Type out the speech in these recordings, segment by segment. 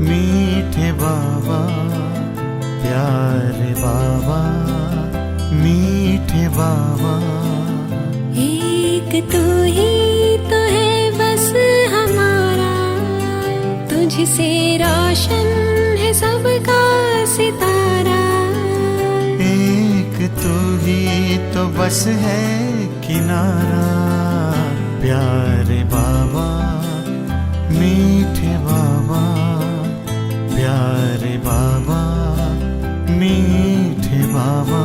मीठे बाबा, प्यारे बाबा, मीठे बाबा। एक तू ही तो है बस हमारा, तुझसे रोशन है सबका सितारा। एक तू ही तो बस है किनारा, प्यारे बाबा, मीठे बाबा, प्यारे बाबा, मीठे बाबा।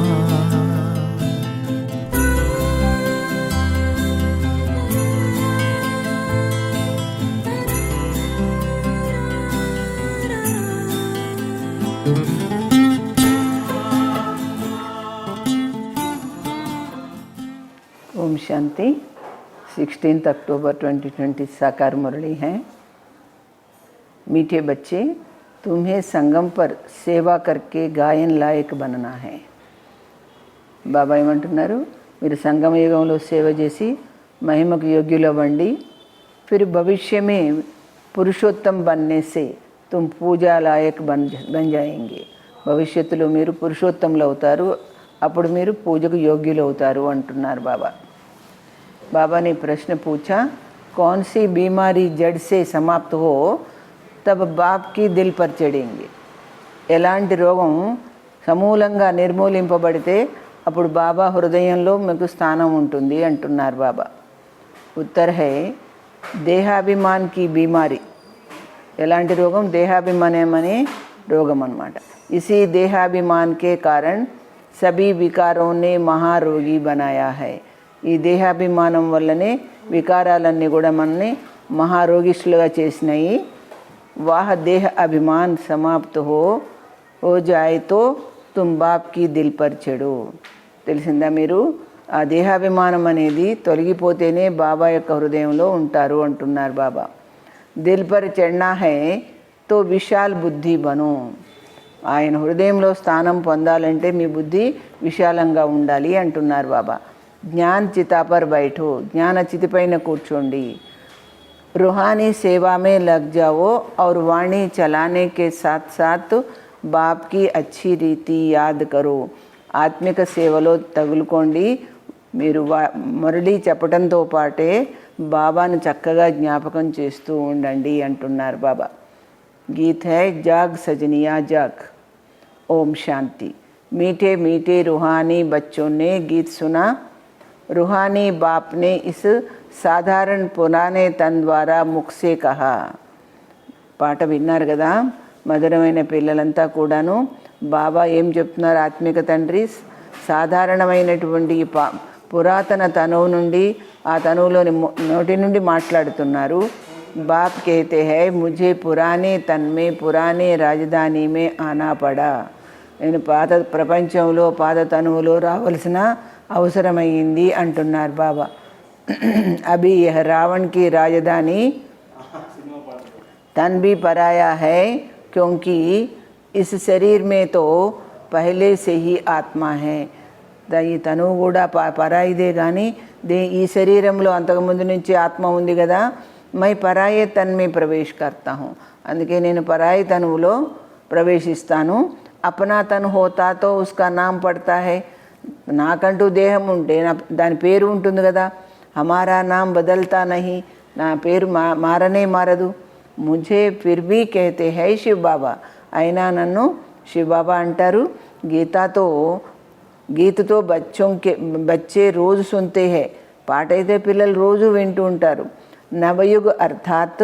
ओम शांति। 16 अक्टूबर 2020 साकार मुरली है। मीठे बच्चे, तुम्हें संगम पर సేవా करके గాయన్ లాయక్ बनना है। బాబా ఏమంటున్నారు, మీరు సంగమ యుగంలో సేవ చేసి మహిమకు యోగ్యులు అవ్వండి। फिर भविष्य में పురుషోత్తం बनने से तुम పూజా లాయక్ బన్ जाएंगे। భవిష్యత్తులో మీరు పురుషోత్తములు అవుతారు, అప్పుడు మీరు పూజకు యోగ్యులు అవుతారు అంటున్నారు బాబా। बाबा ने प्रश्न पूछा, कौन सी बीमारी जड़ से समाप्त हो तब बाप की दिल पर चढ़ेंगे। ఎలాంటి రోగం సమూలంగా నిర్మూలింపబడితే అప్పుడు బాబా హృదయంలో మీకు స్థానం ఉంటుంది అంటున్నారు బాబా। ఉత్తర్ హై దేహాభిమాన్ की बीमारी। ఎలాంటి రోగం? దేహాభిమానం అనే రోగం అన్నమాట। इसी देहाभिमान के कारण सभी विकारों ने महारोगी बनाया है। ఈ దేహాభిమానం వల్లనే వికారాలన్నీ కూడా మనని మహారోగిష్లుగా చేసినాయి। వాహ దేహ అభిమాన్ సమాప్త హో జాయ్ తో తుమ్ బాప్ కి దిల్ పర్ చెడు। తెలిసిందా మీరు? ఆ దేహాభిమానం అనేది తొలగిపోతేనే బాబా యొక్క హృదయంలో ఉంటారు అంటున్నారు బాబా। దిల్ పర్ చెడ్నా హై తో విశాల్ బుద్ధి బను। ఆయన హృదయంలో స్థానం పొందాలంటే మీ బుద్ధి విశాలంగా ఉండాలి అంటున్నారు బాబా। జ్ఞాన్ చితా పర్ బైఠో, జ్ఞాన చితిపైన కూర్చోండి। रूहानी सेवा में लग जाओ और वाणी चलाने के साथ साथ बाप की अच्छी रीति याद करो। ఆత్మిక సేవలో తగులుకోండి, మీరు మురళి చెప్పడంతో పాటే బాబాను చక్కగా జ్ఞాపకం చేస్తూ ఉండండి అంటున్నారు బాబా। గీత్ హై జాగ్ సజనియా జాగ్। ओम शांति। मीठे मीठे रूहानी बच्चों ने गीत सुना। रूहानी बाप ने इस साधारण पुराने तन द्वारा मुख से कहा। పాట విన్నారు కదా, మధురమైన పిల్లలంతా కూడాను బాబా ఏం చెప్తున్నారు? ఆత్మిక తండ్రి సాధారణమైనటువంటి పురాతన తనువు నుండి, ఆ తనువులోని నోటి నుండి మాట్లాడుతున్నారు। బాప్ कहते हैं मुझे पुराने तन में पुराने राजधानी में आना पड़ा। నేను పాత ప్రపంచంలో పాత తనువులో రావాల్సిన అవసరమైంది అంటున్నారు బాబా। अभी यह रावण की राजधानी तन भी पराया है, क्योंकि इस शरीर में तो पहले से ही आत्मा है। ఈ తనువు కూడా పరాయిదే కానీ ఈ శరీరంలో అంతకుముందు నుంచి ఆత్మ ఉంది కదా। మై పరాయే తన్ మే ప్రవేశ కర్తా హూ, అందుకే నేను పరాయి తనువులో ప్రవేశిస్తాను। అప్నా తను హోతా తో ఉస్కా నామ్ పడతా హై, నాకంటూ దేహం ఉంటే దాని పేరు ఉంటుంది కదా। हमारा नाम बदलता नहीं, ना పేరు మారనే మారదు। मुझे फिर भी कहते हैं शिव बाबा, అయినా నన్ను శివ బాబా అంటారు। గీతతో బచ్చే రోజు సునతే హై, పాట అయితే పిల్లలు రోజు వింటూ ఉంటారు। నవయుగ్ అర్థాత్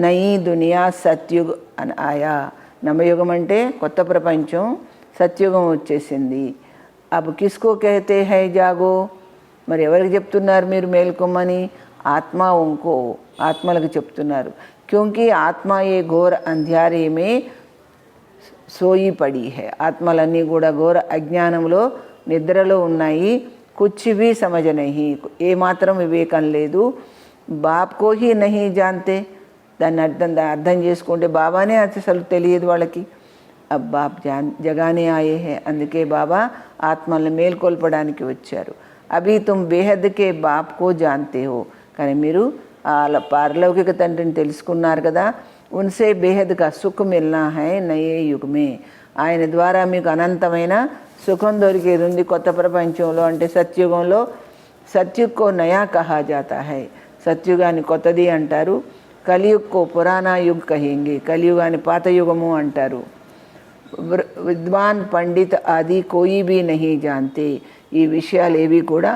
నయీ దునియా సత్యుగ్ అని ఆయా। నవయుగం అంటే కొత్త ప్రపంచం, సత్యుగం వచ్చేసింది। అబ్ కిస్కో कहते हैं జాగో, మరి ఎవరికి చెప్తున్నారు మీరు మేల్కొమ్మని? ఆత్మ ఉంకో, ఆత్మలకు చెప్తున్నారు। क्योंकि ఆత్మ ఏ ఘోర అంధ్యారే మే సోయి పడి హై, ఆత్మలన్నీ కూడా ఘోర అజ్ఞానంలో నిద్రలో ఉన్నాయి। కుచ్ భీ సమझ నహీ, ఏమాత్రం వివేకం లేదు। బాప్ కో హీ నహీ జాన్తే, దాన్ని అర్థం చేసుకుంటే బాబానే అసలు తెలియదు వాళ్ళకి। అబ్ బాప్ జగానే ఆయే హై, అందుకే బాబా ఆత్మల్ని మేల్కొల్పడానికి వచ్చారు। అభి తుమ్ బేహద్ కే బాప్ కో జాన్తే హో, కానీ మీరు పారలౌకిక తండ్రిని తెలుసుకున్నారు కదా। उनसे बेहद का सुख मिलना है नए युग में ఆయన ద్వారా మీకు అనంతమైన సుఖం దొరికేది ఉంది కొత్త ప్రపంచంలో అంటే సత్యుగంలో సత్యుగ్ కో నయా కహా జాతా హై సత్యుగాన్ని కొత్తది అంటారు కలియుగ్ కో పురానా యుగ్ కహేంగే కలియుగాన్ని పాత యుగము అంటారు విద్వాన్ పండిత్ ఆది కోయి భీ నహీ జాంతే ఈ విషయాలు ఏవి కూడా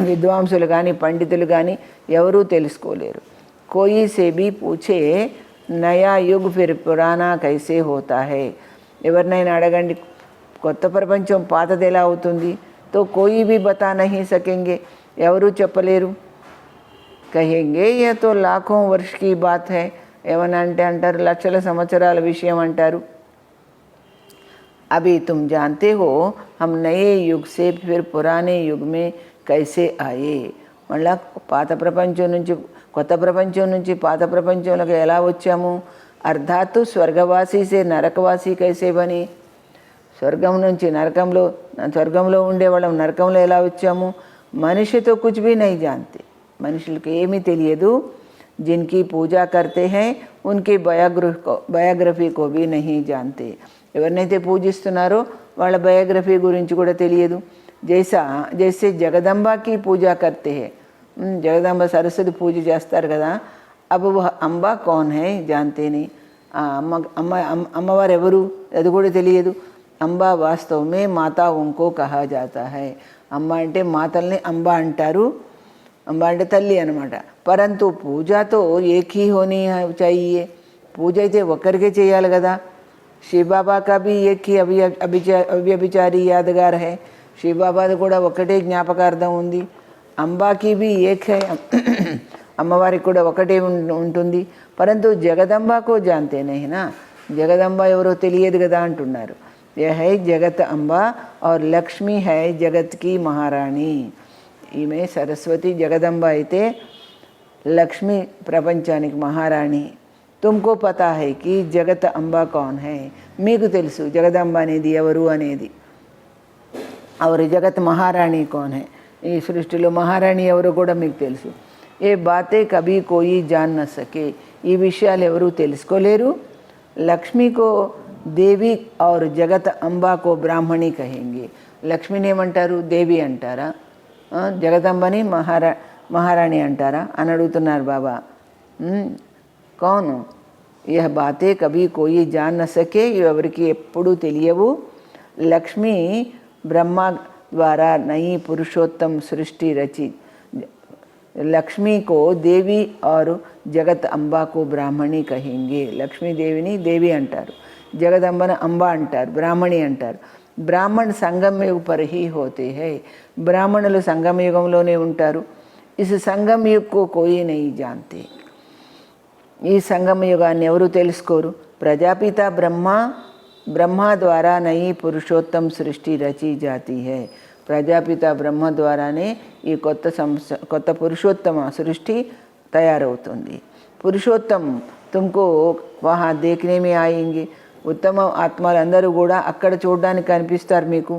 విద్వాంసులు కానీ పండితులు కానీ ఎవరూ తెలుసుకోలేరు కోయి సే భీ పూఛే నయా యుగ్ ఫిర్ పురానా కైసే హోతా హై ఎవరినైనా అడగండి కొత్త ప్రపంచం పాతది ఎలా అవుతుంది తో కోయి భీ బతా నహీ సకెంగే ఎవరూ చెప్పలేరు కహేంగే యా తో లాఖోं वर्ष की बात है ఏమన్నా అంటే అంటారు లక్షల సంవత్సరాల విషయం అంటారు अभी तुम जानते हो हम नए युग से फिर पुराने युग में कैसे आए మళ్ళా పాత ప్రపంచం నుంచి కొత్త ప్రపంచం నుంచి పాత ప్రపంచంలోకి ఎలా వచ్చాము అర్థాత్తు స్వర్గవాసి సే నరకవాసి కైసే బని స్వర్గం నుంచి స్వర్గంలో ఉండేవాళ్ళం నరకంలో ఎలా వచ్చాము మనిషితో కుछ भी नहीं जानते మనుషులకి ఏమీ తెలియదు जिनकी पूजा करते हैं उनकी బయోగ్రఫీ को भी नहीं जानते ఎవరినైతే పూజిస్తున్నారో వాళ్ళ బయోగ్రఫీ గురించి కూడా తెలియదు జైసే జగదంబాకి పూజ కర్తే హై జగదంబ సరస్వతి పూజ చేస్తారు కదా అబ్ అంబా కౌన్ హై జాంతే నీ అమ్మవారు ఎవరు అది కూడా తెలియదు అంబా వాస్తవమే మాతా ఉంకో కహా జాతా హై అమ్మ అంటే మాతల్ని అంబా అంటారు అంబా అంటే తల్లి అనమాట పరంతు పూజతో ఏకీ హోనీ చాయియే పూజ అయితే ఒక్కరికే చేయాలి కదా శివ బాబా కా భీ ఏక్ హీ అవ్యభిచారి యాదగార్ హై శివ బాబాది కూడా ఒకటే జ్ఞాపకార్థం ఉంది అంబాకి భీ ఏక్ హై అమ్మవారికి కూడా ఒకటే ఉంటుంది పరంతు జగదంబాకో జాంతే నహీనా జగదంబ ఎవరో తెలియదు కదా అంటున్నారు ఏ హై జగత్ అంబా और లక్ష్మి హై జగత్ की మహారాణి ఈమె సరస్వతి జగదంబ అయితే లక్ష్మి ప్రపంచానికి మహారాణి తుమ్కో పతా హై కి జగత్ అంబా కౌన్ హై మీకు తెలుసు జగదంబ అనేది ఎవరు అనేది और జగత్ మహారాణి కౌన్ హై ఈ సృష్టిలో మహారాణి ఎవరు కూడా మీకు తెలుసు ఏ బాతే కభీ కోయి జాన్ న సకే ఈ విషయాలు ఎవరు తెలుసుకోలేరు లక్ష్మికో దేవి और జగత్ అంబాకో బ్రాహ్మణి కహేంగే లక్ష్మిని ఏమంటారు దేవి అంటారా జగదంబని మహారాణి అంటారా అని అడుగుతున్నారు బాబా కౌను యహ బాతే కభీ కోయి జాన్ న సకే ఎవరికి ఎప్పుడూ తెలియవు లక్ష్మి బ్రహ్మ ద్వారా నయి పురుషోత్తం సృష్టి రచి లక్ష్मी को देवी और जगत अंबा को ब्राह्मणी कहेंगे लक्ष्मी देवीनी देवी अंटाరు जगदंबन अंबा अंटाరు ब्राह्मणी अंटाరు ब्राह्मण संगम युग पर ही होते हैं ब्राह्मणुలు సంగమ యుగంలోనే ఉంటారు इस संगम युग को कोई नहीं जानते ఈ సంగమ యుగాన్ని ఎవరు తెలుసుకోరు ప్రజాపిత బ్రహ్మ ద్వారా నయి పురుషోత్తం సృష్టి రచి జాతి है ప్రజాపిత బ్రహ్మ ద్వారానే ఈ కొత్త పురుషోత్తమ సృష్టి తయారవుతుంది పురుషోత్తం తుమ్కో వహా దేఖ్నే మే ఆయేంగే ఉత్తమ ఆత్మలందరూ కూడా అక్కడ చూడడానికి కనిపిస్తారు మీకు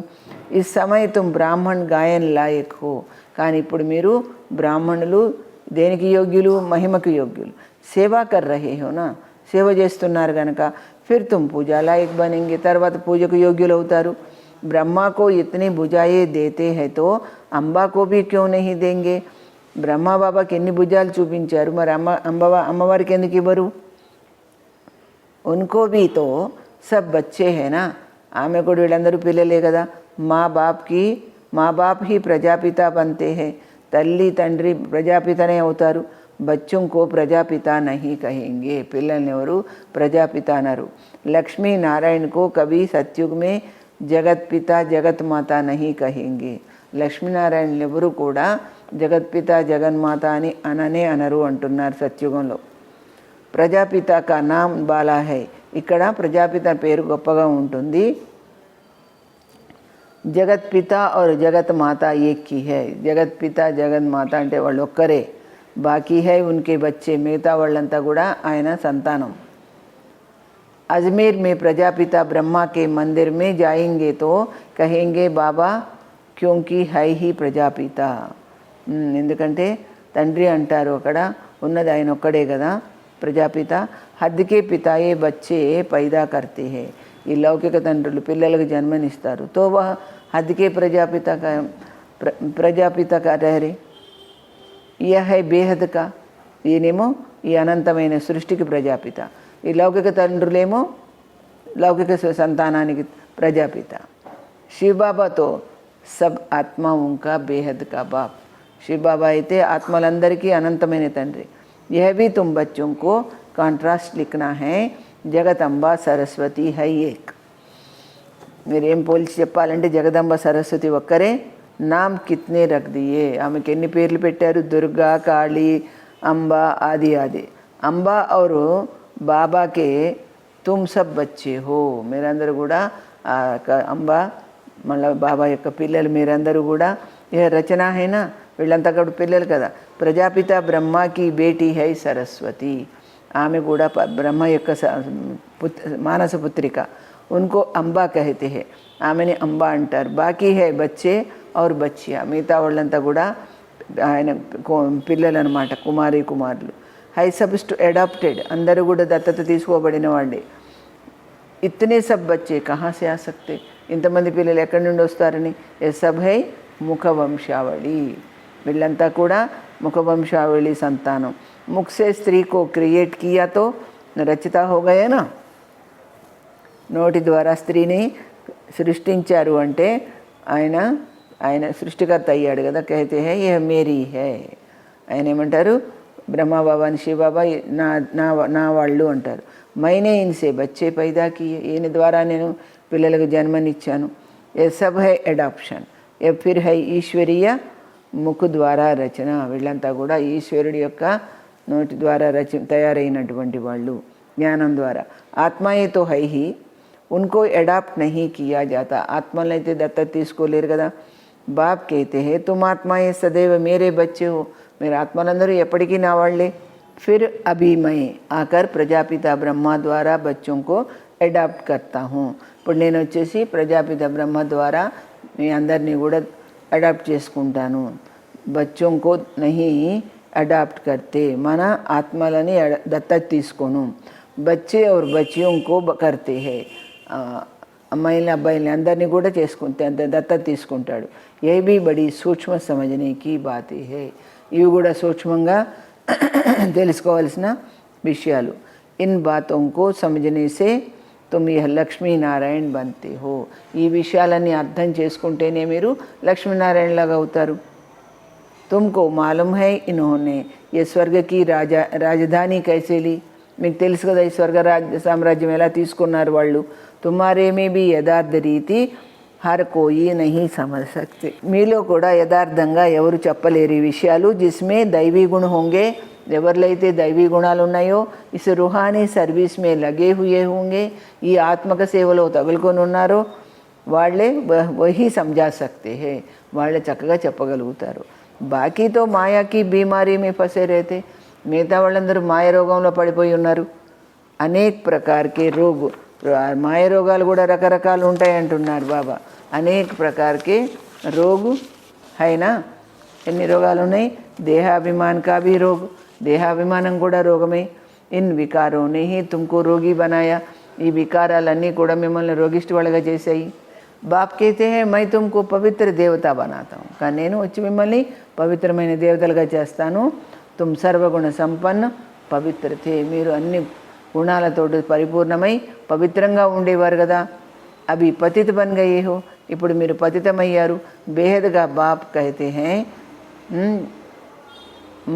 ఈ సమయ తుమ్ బ్రాహ్మణ్ గాయన్ లాయక్ హో కానీ ఇప్పుడు మీరు బ్రాహ్మణులు దేనికి యోగ్యులు మహిమకు యోగ్యులు సేవా కర్ రహే హో నా సేవ చేస్తున్నారు కనుక ఫిర్ తుమ్ పూజా లాయక్ బనేంగే తర్వాత పూజకు యోగ్యులు అవుతారు ब्रह्मा को इतनी भुजाएं देते हैं तो अंबा को भी क्यों नहीं देंगे బ్రహ్మ బాబాకి ఎన్ని భుజాలు చూపించారు మరి అమ్మవారికి ఎందుకు ఇవ్వరు उनको भी तो सब बच्चे हैं ना ఆమె కూడా వీళ్ళందరూ పిల్లలే కదా माँ बाप ही प्रजापिता बनते हैं తల్లి తండ్రి ప్రజాపితనే అవుతారు बच्चों को प्रजापिता नहीं कहेंगे పిల్లల్ని ఎవరు ప్రజాపిత అనరు లక్ష్మీ నారాయణ को कभी सतयुग में జగత్పిత జగత్మాత నహి కహేంగే లక్ష్మీనారాయణలు ఎవరు కూడా జగత్పిత జగన్మాత అని అనరు అంటున్నారు సత్యుగంలో ప్రజాపిత కా నామ్ బాలా హై ఇక్కడ ప్రజాపిత పేరు గొప్పగా ఉంటుంది జగత్పిత और జగత్మాత ఏక్ హీ హై జగత్పిత జగన్మాత అంటే వాళ్ళు ఒక్కరే బాకీ హై ఉన్కే బచ్చే మిగతా వాళ్ళంతా కూడా ఆయన సంతానం अजमेर में प्रजापिता ब्रह्मा के मंदिर में जाएंगे तो कहेंगे बाबा क्योंकि है ही ప్రజాపిత ఎందుకంటే తండ్రి అంటారు అక్కడ ఉన్నది ఆయన ఒక్కడే కదా ప్రజాపిత హద్దుకే పితాయే బచ్చే పైదా కర్తే హే. ఈ లౌకిక తండ్రులు పిల్లలకు జన్మనిస్తారు. తో వహ హద్దుకే ప్రజాపిత కా రహరే. యహ హై బేహద్ కా, ఈయనేమో ఈ అనంతమైన సృష్టికి ప్రజాపిత. ఈ లౌకిక తండ్రులేమో లౌకిక సంతానానికి ప్రజాపిత. శివ్ బాబాతో సబ్ ఆత్మాओं का बेहद का बाप. शिव बाबा అయితే ఆత్మలందరికీ అనంతమైన తండ్రి. यह भी तुम बच्चों को కాంట్రాస్ట్ लिखना है. జగదంబ సరస్వతి హై ఏక్. మీరేం పోల్చి చెప్పాలంటే జగదంబ సరస్వతి ఒక్కరే. నామ్ కిత్నే రఖ్ దియే, ఆమెకి ఎన్ని పేర్లు పెట్టారు? దుర్గా, కాళీ, అంబా ఆది ఆది. అంబా और బాబాకే तुम सब बच्चे हो. మీరందరూ కూడా అంబా మళ్ళీ బాబా యొక్క పిల్లలు మీరందరూ కూడా. ఏ రచన అయినా వీళ్ళంతా కూడా పిల్లలు కదా. ప్రజాపిత బ్రహ్మకి బేటీ హై సరస్వతి. ఆమె కూడా బ్రహ్మ యొక్క మానస పుత్రిక. ఉన్కో అంబా కహతే హే, ఆమెని అంబా అంటారు. బాకీ హై బచ్చే ఔర్ బచ్చియా, మిగతా వాళ్ళంతా కూడా ఆయన పిల్లలు అనమాట, కుమారి కుమారులు. హై సబ్స్ట్ అడాప్టెడ్, అందరూ కూడా దత్తత తీసుకోబడిన వాళ్ళే. ఇతనే సబ్ బచ్చే కహా సే ఆ సక్తే, ఇంతమంది పిల్లలు ఎక్కడి నుండి వస్తారని. ఏ సబ్ హై ముఖ వంశావళి, వీళ్ళంతా కూడా ముఖ వంశావళి సంతానం. ముఖ సే స్త్రీ కో క్రియేట్ కియా తో రచిత హో గయేనా. నోటి ద్వారా స్త్రీని సృష్టించారు అంటే ఆయన సృష్టికర్త అయ్యాడు కదా. కహతే హై యహ్ మేరీ హై. ఆయన ఏమంటారు? బ్రహ్మబాబాని శివబాబా నా వాళ్ళు అంటారు. మైనే ఇన్సే బచ్చే పైదా కియే, ఈయన ద్వారా నేను పిల్లలకు జన్మనిచ్చాను. ఏ సబ్ హై అడాప్షన్. ఏ ఫిర్ హై ఈశ్వరీయ ముఖ ద్వారా రచన. వీళ్ళంతా కూడా ఈశ్వరుడి యొక్క నోటి ద్వారా తయారైనటువంటి వాళ్ళు, జ్ఞానం ద్వారా. ఆత్మాయేతో high he ఉన్కో adapt Nahi Kia జాతా. ఆత్మలైతే దత్తత తీసుకోలేరు కదా. బాప్ कहते हैं तुम आत्माएं सदैव मेरे बच्चे हो, मेरे ఆత్మలందరూ ఎప్పటికీ నా వాళ్ళే. फिर अभी मैं आकर प्रजापिता ब्रह्मा द्वारा बच्चों को अडाप्ट करता हूँ. ఇప్పుడు నేను వచ్చేసి ప్రజాపిత బ్రహ్మ ద్వారా మీ అందరినీ కూడా అడాప్ట్ చేసుకుంటాను. బచ్చోं को नहीं अडाप्ट करते, మన ఆత్మలని దత్తత తీసుకోను. బచ్చే और बच्चियों को करते हैं, అమ్మాయిని అబ్బాయిని అందరినీ కూడా దత్తత తీసుకుంటాడు. ఏ బీ బడి సూక్ష్మ సమజనేకి బాతే హే. ఇవి కూడా సూక్ష్మంగా తెలుసుకోవాల్సిన విషయాలు. ఇన్ బాతోంకో సమజనేసే తుమ్ యహ్ లక్ష్మీనారాయణ బంతే హో. ఈ విషయాలన్నీ అర్థం చేసుకుంటేనే మీరు లక్ష్మీనారాయణలాగా అవుతారు. తుమ్కో మాలూమ్ హై ఇన్హోనే ఏ స్వర్గకి రాజధాని కైసే లి. మీకు తెలుసు కదా ఈ స్వర్గ సామ్రాజ్యం ఎలా తీసుకున్నారు వాళ్ళు. తుమ్హారే మే బీ యథార్థ రీతి హర్ కోయి నహీ సమజ్ సక్తే. మీలో కూడా యథార్థంగా ఎవరు చెప్పలేరు ఈ విషయాలు. జిస్మే దైవీ గుణ హోంగే, ఎవరిలో అయితే దైవీ గుణాలు ఉన్నాయో, ఇస్ రుహానీ సర్వీస్ మే లగే హుయే హోంగే, ఈ ఆత్మక సేవలో తగులుకొని ఉన్నారో వాళ్ళే వహీ సమజా సక్తే హే, వాళ్ళే చక్కగా చెప్పగలుగుతారు. బాకీతో మాయాకి బీమారీ మే ఫసే రేతే, మిగతా వాళ్ళందరూ మాయ రోగంలో పడిపోయి ఉన్నారు. అనేక ప్రకారకే రోగు, మాయ రోగాలు కూడా రకరకాలు ఉంటాయి అంటున్నారు బాబా. అనేక ప్రకారకే రోగు అయినా ఎన్ని రోగాలు ఉన్నాయి. దేహాభిమాన్ కా భీ రోగ్, దేహాభిమానం కూడా రోగమే. ఇన్ వికారోనే హీ తుమ్కో రోగి బనాయా, ఈ వికారాలన్నీ కూడా మిమ్మల్ని రోగిష్టి వాళ్ళగా చేశాయి. బాప్ కైతే హే మై తుమ్కో పవిత్ర దేవతా బనాతా హూ, కానీ నేను వచ్చి మిమ్మల్ని పవిత్రమైన దేవతలుగా చేస్తాను. తుమ్ సర్వగుణ సంపన్న పవిత్ర థే, మీరు అన్ని గుణాలతో పరిపూర్ణమై పవిత్రంగా ఉండేవారు కదా. అవి పతిత బన్ గయే హో, ఇప్పుడు మీరు పతితమయ్యారు. బేహద్గా బాప్ కహతే హే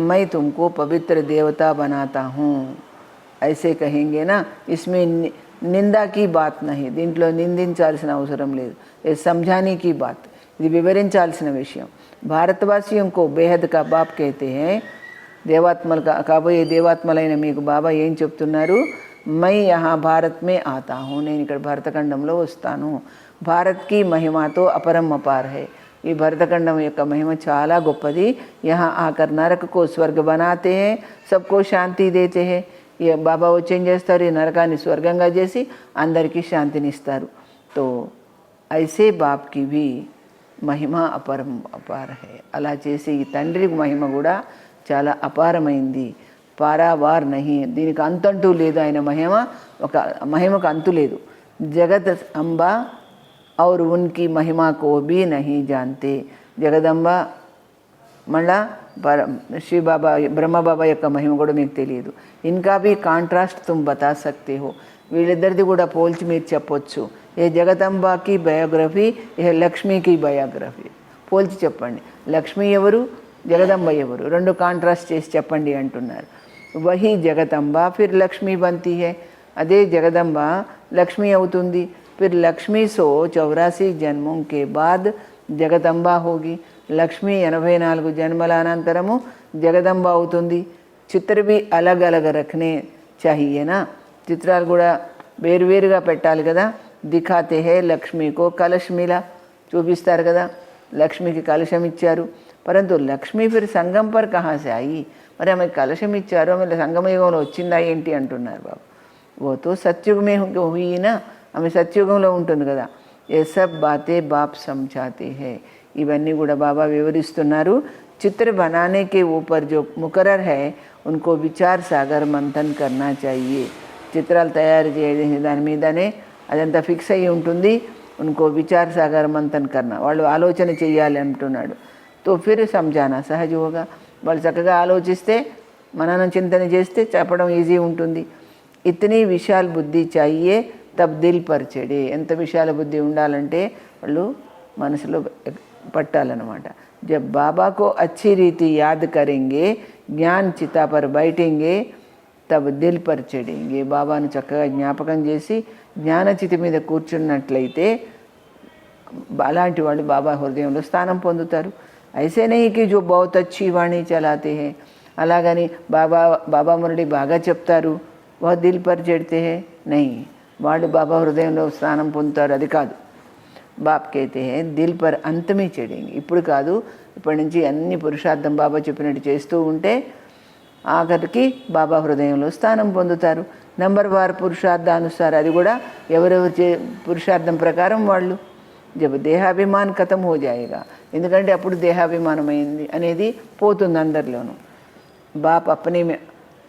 मैं तुमको पवित्र देवता बनाता हूँ, ऐसे कहेंगे ना. इसमें నిందా की बात नहीं, దీంట్లో నిందించాల్సిన అవసరం లేదు. ये समझाने की बात, ఇది వివరించాల్సిన విషయం. భారతవాసిयों को बेहद का बाप कहते हैं. దేవాత్మలు కాబోయే దేవాత్మలైన మీకు బాబా ఏం చెప్తున్నారు? మై యహా భారత్ మే ఆతా హూ, నేను ఇక్కడ భరతఖండంలో వస్తాను. భారత్కి మహిమాతో అపరం అపార్ హై, ఈ భరతఖండం యొక్క మహిమ చాలా గొప్పది. యహా ఆకర్ నరక కో స్వర్గ బనాతే హే, సబ్కో శాంతి దేతే హే. ఈ బాబా వచ్చి ఏం చేస్తారు? ఈ నరకాన్ని స్వర్గంగా చేసి అందరికీ శాంతిని ఇస్తారు. తో ఐసే బాప్కి భీ మహిమ అపరం అపార్ హై, అలా చేసి ఈ తండ్రి మహిమ కూడా చాలా అపారమైంది. పారావార్ నహి, దీనికి అంతంటూ లేదు. ఆయన మహిమ ఒక మహిమకు అంతు లేదు. జగత్ అంబా और उनकी महिमा को भी नहीं जानते. జగదంబ మళ్ళా శ్రీ బాబా బ్రహ్మ బాబా యొక్క మహిమ కూడా మీకు తెలియదు. ఇన్కా भी కాంట్రాస్ట్ తుమ్ బతా సక్తే హో, వీళ్ళిద్దరిది కూడా పోల్చి మీరు చెప్పొచ్చు. ఏ జగదంబాకి బయోగ్రఫీ, ఏ లక్ష్మీకి బయోగ్రఫీ, పోల్చి చెప్పండి. లక్ష్మీ ఎవరు, జగదంబ ఎవరు, రెండు కాంట్రాస్ట్ చేసి చెప్పండి అంటున్నారు. వహీ జగదంబ ఫిర్ లక్ష్మీ బంతి హే, అదే జగదంబ లక్ష్మీ అవుతుంది. फिर लक्ष्मी सो 84 जन्मों के बाद जगदंबा होगी. లక్ష్మి 84 జన్మల అనంతరము జగదంబ అవుతుంది. చిత్ర भी अलग अलग रखने चाहिए ना, చిత్రాలు కూడా వేరువేరుగా పెట్టాలి కదా. దిఖాతే హే లక్ష్మీకో కలశ మిలా, చూపిస్తారు కదా లక్ష్మికి కలశం ఇచ్చారు. పరంతు లక్ష్మీ ఫిర్ సంగం పర్ కహా సే ఆయి, మరి ఆమె కలశం ఇచ్చారు, ఆమె సంగమయుగంలో వచ్చిందా ఏంటి అంటున్నారు బాబు. ఓ తో సత్యుగమే హుయినా, ఆమె సత్యుగంలో ఉంటుంది కదా. ఏ సబ్ బాతే బాప్ సమझाते हैं, ఇవన్నీ కూడా బాబా వివరిస్తున్నారు. చిత్ర बनाने के ऊपर जो मुकर्रर है उनको विचार सागर मंथन करना चाहिए. చిత్రాలు తయారు చేయడం దాని మీదనే అదంతా ఫిక్స్ అయ్యి ఉంటుంది. उनको विचार सागर मंथन करना, వాళ్ళు ఆలోచన చేయాలి అంటున్నాడు. తో ఫిర్ సమझाना సహజ్ హోగా, వాళ్ళు చక్కగా ఆలోచిస్తే మననం చింతన చేస్తే చెప్పడం ఈజీ ఉంటుంది. ఇతని విశాల్ బుద్ధి చాహియే తబ్ దిల్ పర్ చడే, ఎంత విశాల బుద్ధి ఉండాలంటే వాళ్ళు మనసులో పట్టాలన్నమాట. జబ్ బాబా కో అచ్చి రీతి యాద్ కరెంగే, జ్ఞాన్ చితా పర్ బైఠేంగే, తబ్ దిల్ పర్ చడేంగే. బాబాను చక్కగా జ్ఞాపకం చేసి జ్ఞానచితి మీద కూర్చున్నట్లయితే అలాంటి వాళ్ళు బాబా హృదయంలో స్థానం పొందుతారు. ఐసే నహీ జో బహుత్ అచ్చి వాణి చలాతే హే, అలాగని బాబా మురళి బాగా చెప్తారు వహ్ దిల్ పర్ చడితే హే నహీ, వాళ్ళు బాబా హృదయంలో స్థానం పొందుతారు, అది కాదు. బాప్ కైతే హే దిల్ పర్ అంతమే చెడేంగి, ఇప్పుడు కాదు, ఇప్పటి నుంచి అన్ని పురుషార్థం బాబా చెప్పినట్టు చేస్తూ ఉంటే ఆఖరికి బాబా హృదయంలో స్థానం పొందుతారు. నంబర్ వార్ పురుషార్థానుసార్, అది కూడా ఎవరెవరు పురుషార్థం ప్రకారం వాళ్ళు. జబ్ దేహాభిమాన్ ఖతం హో జాయేగా, ఎందుకంటే అప్పుడు దేహాభిమానం అయింది అనేది పోతుంది అందరిలోనూ.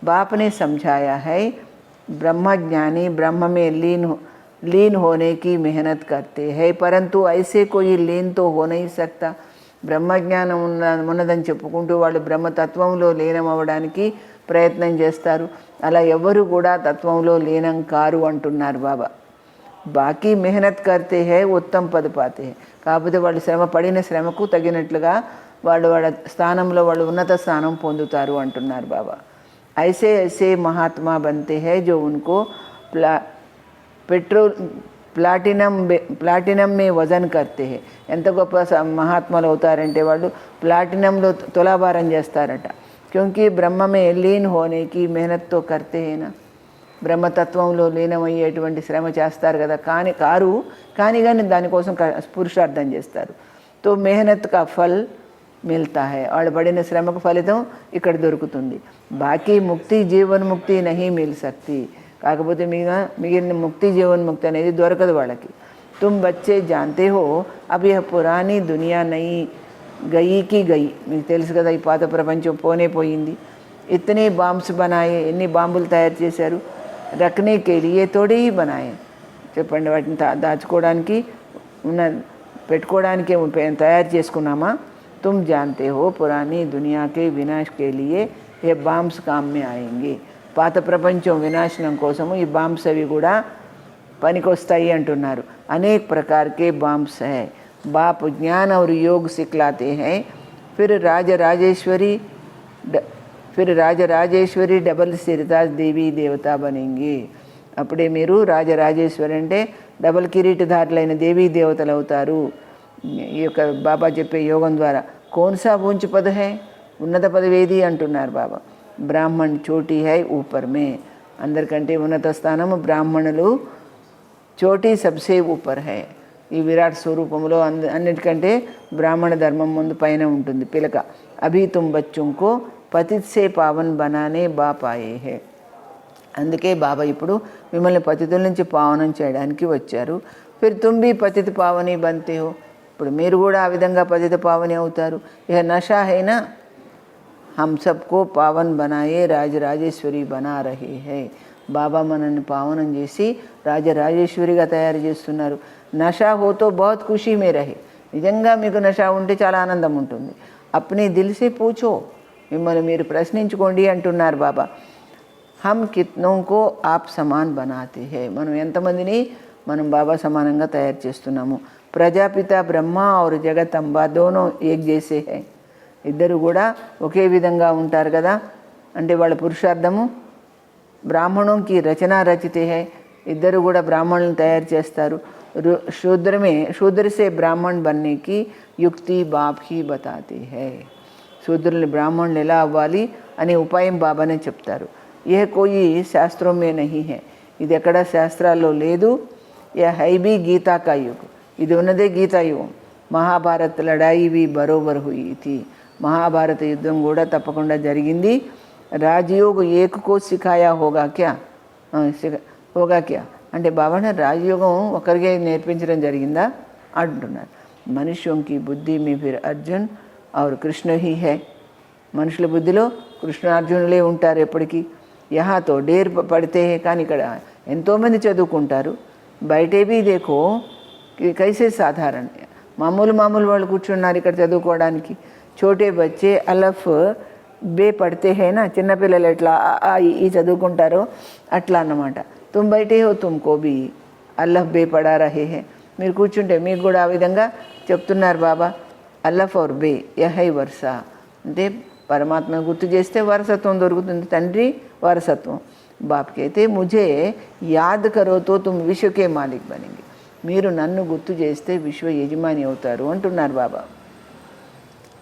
बाप ने समझाया है ब्रह्मज्ञानी ब्रह्म में लीन होने की मेहनत करते हैं, परंतु ऐसे कोई लीन तो हो नहीं सकता. బ్రహ్మజ్ఞానం ఉన్నదని చెప్పుకుంటూ వాళ్ళు బ్రహ్మతత్వంలో లీనం అవ్వడానికి ప్రయత్నం చేస్తారు. అలా ఎవరు కూడా తత్వంలో లీనం కారు అంటున్నారు బాబా. బాకీ మెహనత్ కర్తే హే ఉత్తమ్ పద పాతే హే, కాకపోతే వాళ్ళు శ్రమ పడిన శ్రమకు తగినట్లుగా వాళ్ళ స్థానంలో వాళ్ళు ఉన్నత స్థానం పొందుతారు అంటున్నారు బాబా. ऐसे ऐसे महात्मा बनते हैं जो उनको ప్లాటినం మే వజన్ కర్తే హే, ఎంత గొప్ప మహాత్మలు అవుతారంటే వాళ్ళు ప్లాటినంలో తులాభారం చేస్తారట. క్యోంకి బ్రహ్మ మే లీన్ హోనేకి మెహనత్తో కర్తే హేనా, బ్రహ్మతత్వంలో లీనమయ్యేటువంటి శ్రమ చేస్తారు కదా, కానీ దానికోసం పురుషార్థం చేస్తారు. తో మెహనత్ కా ఫల్ మిల్తా హై, వాళ్ళు పడిన శ్రమకు ఫలితం ఇక్కడ దొరుకుతుంది. బాకీ ముక్తి జీవన్ముక్తి నహీ మిల్ సక్తి, కాకపోతే మిగిలిన ముక్తి జీవన్ముక్తి అనేది దొరకదు వాళ్ళకి. తుమ్ బచ్చే జాంతే హో అబ్ యహ్ పురానీ దునియా నయి గయీకి గయి, మీకు తెలుసు కదా ఈ పాత ప్రపంచం పోనే పోయింది. ఇతనే బాంబ్స్ బనాయే, ఎన్ని బాంబులు తయారు చేశారు. రఖనే కే లియే తోడే హీ బనాయే, చెప్పండి వాటిని దాచుకోవడానికి పెట్టుకోవడానికే తయారు చేసుకున్నామా. तुम जानते हो पुरानी दुनिया के विनाश के लिए ये बाम्स काम में आएंगे, పాత ప్రపంచం వినాశనం కోసము ఈ బాంబ్స్ అవి కూడా పనికొస్తాయి అంటున్నారు. అనేక प्रकार के बाम्स है. बाप ज्ञान और योग सिखलाते हैं, फिर రాజరాజేశ్వరి డబల్ సిరితాజ్ దేవి దేవతా బనేంగి. అప్పుడే మీరు రాజరాజేశ్వరి అంటే డబల్ కిరీటధారులైన దేవీ దేవతలు అవుతారు ఈ యొక్క బాబా చెప్పే యోగం ద్వారా. కోన్సా ఊంచ్ పద హై, ఉన్నత పదవేది అంటున్నారు బాబా. బ్రాహ్మణ్ చోటీ హై ఊపర్ మే, అందరికంటే ఉన్నత స్థానము బ్రాహ్మణులు. చోటీ సబ్సే ఊపర్ హై, ఈ విరాట్ స్వరూపంలో అన్నిటికంటే బ్రాహ్మణ ధర్మం ముందు పైన ఉంటుంది పిలక. అభి తుమ్ బచ్చుంకో పతిత్ సే పావన్ బనానే బాప్ ఆయే హే, అందుకే బాబా ఇప్పుడు మిమ్మల్ని పతితుల నుంచి పావనం చేయడానికి వచ్చారు. ఫిర్ తుమ్ భీ పతిత పావని బంతే హో, ఇప్పుడు మీరు కూడా ఆ విధంగా పతిత పావని అవుతారు. ఇక నషా హైనా हम सबको పావన్ बनाए రాజరాజేశ్వరి బనా రహే హై. బాబా మనల్ని పావనం చేసి రాజరాజేశ్వరిగా తయారు చేస్తున్నారు. నషా హోతో బహుత్ ఖుషీ మే రహే. నిజంగా మీకు నషా ఉంటే చాలా ఆనందం ఉంటుంది. అప్నీ దిల్ సే పూచో, మిమ్మల్ని మీరు ప్రశ్నించుకోండి అంటున్నారు బాబా. హమ్ కిత్నోంకో ఆప్ సమాన్ బనాతే హై. మనం ఎంతమందిని మనం బాబా సమానంగా తయారు చేస్తున్నాము. ప్రజాపిత బ్రహ్మ और జగతంబ దోనో ఏక్ జైసే హై. ఇద్దరు కూడా ఒకే విధంగా ఉంటారు కదా. అంటే వాళ్ళ పురుషార్థము బ్రాహ్మణోంకి రచన రచితే హై. ఇద్దరు కూడా బ్రాహ్మణులను తయారు చేస్తారు. శూద్ర సే బ్రాహ్మణ్ బన్నేకి యుక్తి బాప్ హీ బతాతే హై. శూద్రుల్ని బ్రాహ్మణులు ఎలా అవ్వాలి అనే ఉపాయం బాబానే చెప్తారు. ఏ కోయి శాస్త్రం మే నహీ హై. ఇది ఎక్కడ శాస్త్రాల్లో లేదు. ఏ హై బీ గీతా కా యుగ్. ఇది ఉన్నదే గీతాయుగం. మహాభారత్ లడాయి బీ బరోబర్ హుయి థీ. మహాభారత యుద్ధం కూడా తప్పకుండా జరిగింది. రాజయోగ్ ఏక్ కో సిఖాయా హోగా క్యా అంటే బాబానే రాజయోగం ఒకరికే నేర్పించడం జరిగిందా అంటున్నారు. మనుష్యోంకి బుద్ధి మీ ఫిర్ అర్జున్ और కృష్ణ హీ హై. మనుషుల బుద్ధిలో కృష్ణార్జునులే ఉంటారు ఎప్పటికీ. యహాతో డేర్ పడితే కానీ ఇక్కడ ఎంతోమంది చదువుకుంటారు. బయటే బీ దేకో కైసే సాధారణ మామూలు వాళ్ళు కూర్చున్నారు ఇక్కడ చదువుకోవడానికి. చోటే బచ్చే అలఫ్ బే పడితే హైనా, చిన్నపిల్లలు ఎట్లా ఈ చదువుకుంటారో అట్లా అన్నమాట. తుమ్ బయటే హో తుమ్కో బీ అల్లఫ్ బే పడా రహే హే. మీరు కూర్చుంటే మీకు కూడా ఆ విధంగా చెప్తున్నారు బాబా. అల్లఫ్ और బే యహై వరుస అంటే పరమాత్మను గుర్తు చేస్తే వారసత్వం దొరుకుతుంది. తండ్రి వారసత్వం. బాప్కి అయితే ముझे యాద్ కరో తో తుమ్ విశ్వకే మాలిక్ బనేంగే. మీరు నన్ను గుర్తు చేస్తే విశ్వ యజమాని అవుతారు అంటున్నారు బాబా.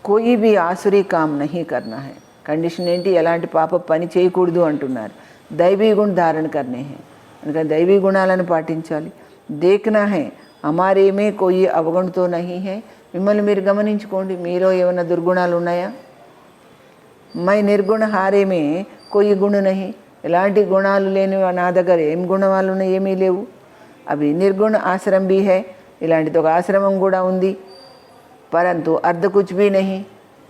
కోయి బి ఆసురీ కామ్ నహీ కర్నా హై. కండిషన్ ఏంటి? ఎలాంటి పాప పని చేయకూడదు అంటున్నారు. దైవీ గుణ ధారణ కర్నే హై. అందుకని దైవీ గుణాలను పాటించాలి. దేఖ్నా హై హమారేమే కోయి అవగుణతో నహీ హై. మిమ్మల్ని మీరు గమనించుకోండి, మీలో ఏమైనా దుర్గుణాలు ఉన్నాయా? మై నిర్గుణ హారేమే కోయి గుణ నహి. ఎలాంటి గుణాలు లేని నా దగ్గర ఏం గుణాలు ఉన్నాయి? ఏమీ లేవు. అవి నిర్గుణ ఆశ్రమం బీ హై. ఇలాంటిది ఒక ఆశ్రమం కూడా ఉంది. పరంతు అర్ధ కుచ్ బీ నహి.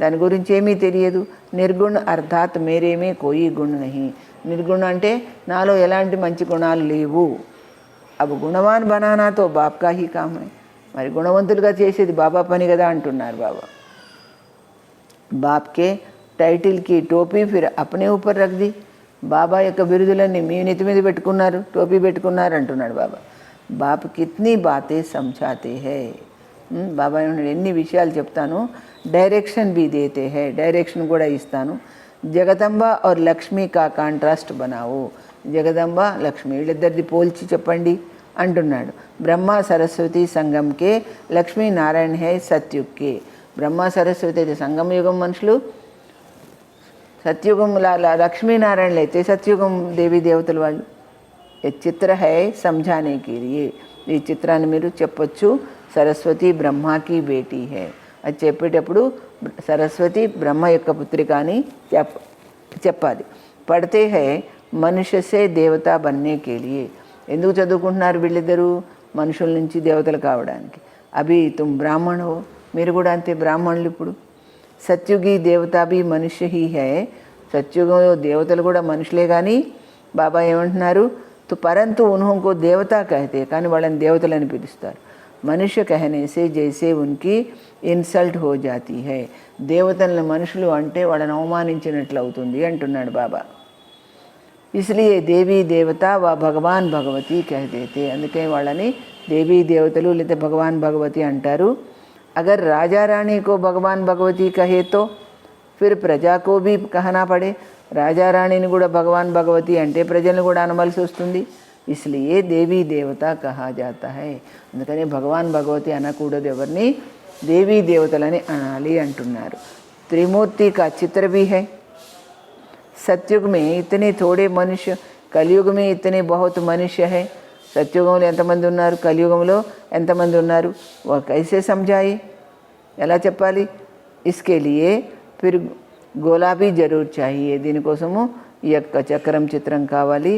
దాని గురించి ఏమీ తెలియదు. నిర్గుణ అర్థాత్ మేరేమే కోయి గుణ నహి. నిర్గుణ అంటే నాలో ఎలాంటి మంచి గుణాలు లేవు. అవి గుణవాన్ బనానాతో బాప్కా హీ కామ్ హై. మరి గుణవంతులుగా చేసేది బాబా పని కదా అంటున్నారు బాబా. బాప్కే టైటిల్కి టోపీ ఫిర్ అప్నే ఊపర్ రఖ్ ది. బాబా యొక్క బిరుదులన్నీ మీ నెత్తి మీద పెట్టుకున్నారు, టోపీ పెట్టుకున్నారు అంటున్నాడు బాబా. బాప్ కిత్నీ బాతే సమझाते హై. బాబా ఎన్ని విషయాలు చెప్తాను. డైరెక్షన్ బీ దేతే హై. డైరెక్షన్ కూడా ఇస్తాను. జగదంబ और లక్ష్మీ కా కాంట్రాస్ట్ బనావు. జగదంబ లక్ష్మి వీళ్ళిద్దరిది పోల్చి చెప్పండి అంటున్నాడు. బ్రహ్మ సరస్వతి సంగంకే లక్ష్మీనారాయణ హై సత్యుగ్కే. బ్రహ్మ సరస్వతి అయితే సంగమ యుగం మనుషులు, సత్యుగం లక్ష్మీనారాయణలు అయితే సత్యుగం దేవీ దేవతలు వాళ్ళు. ఈ చిత్ర హై సమझाने లియే. ఈ చిత్రాన్ని మీరు చెప్పొచ్చు. సరస్వతి బ్రహ్మకి బేటీ హై. అది చెప్పేటప్పుడు సరస్వతి బ్రహ్మ యొక్క పుత్రిక అని చెప్పాలి. పడితే హై మనుష్య సే దేవత బన్నేకే లియే. ఎందుకు చదువుకుంటున్నారు వీళ్ళిద్దరూ? మనుషుల నుంచి దేవతలు కావడానికి. అభి తుమ్ బ్రాహ్మణ హో. మీరు కూడా అంతే బ్రాహ్మణులు ఇప్పుడు. సత్యుగి దేవత బి మనుష్య హీ హై. సత్యుగంలో దేవతలు కూడా మనుషులే. కానీ బాబా ఏమంటున్నారు? తో పరంతు ఉన్హోంకో దేవత కహతే. కానీ వాళ్ళని దేవతలని పిలుస్తారు. మనుష్య కహనే సే జైసే ఉన్కి ఇన్సల్ట్ హో జాతీ హై. దేవతలను మనుషులు అంటే వాళ్ళని అవమానించినట్లు అవుతుంది అంటున్నాడు బాబా. ఇస్లియే దేవీ దేవత వా భగవాన్ భగవతి కహదేతే. అందుకే వాళ్ళని దేవీ దేవతలు లేదా భగవాన్ భగవతి అంటారు. అగర్ రాజా రాణి కో భగవాన్ భగవతి కహే తో ఫిర్ ప్రజా కో భీ కహనా పడే. రాజారాణిని కూడా భగవాన్ భగవతి అంటే ప్రజలను కూడా అనవలసి వస్తుంది. ఇస్లియే దేవీ దేవత కహా జాతా హై. అందుకని భగవాన్ భగవతి అనకూడదు, ఎవరిని దేవీ దేవతలని అనాలి అంటున్నారు. త్రిమూర్తి కా చిత్ర భీ హై. सत्युग में इतने थोड़े मनुष्य, कलयुग में इतने बहुत मनुष्य है. సత్యుగంలో ఎంతమంది ఉన్నారు, కలియుగంలో ఎంతమంది ఉన్నారు? కైసే సమझाए, ఎలా చెప్పాలి? इसके लिए फिर గోలా भी जरूर चाहिए. దీనికోసము ఈ యొక్క చక్రం చిత్రం కావాలి.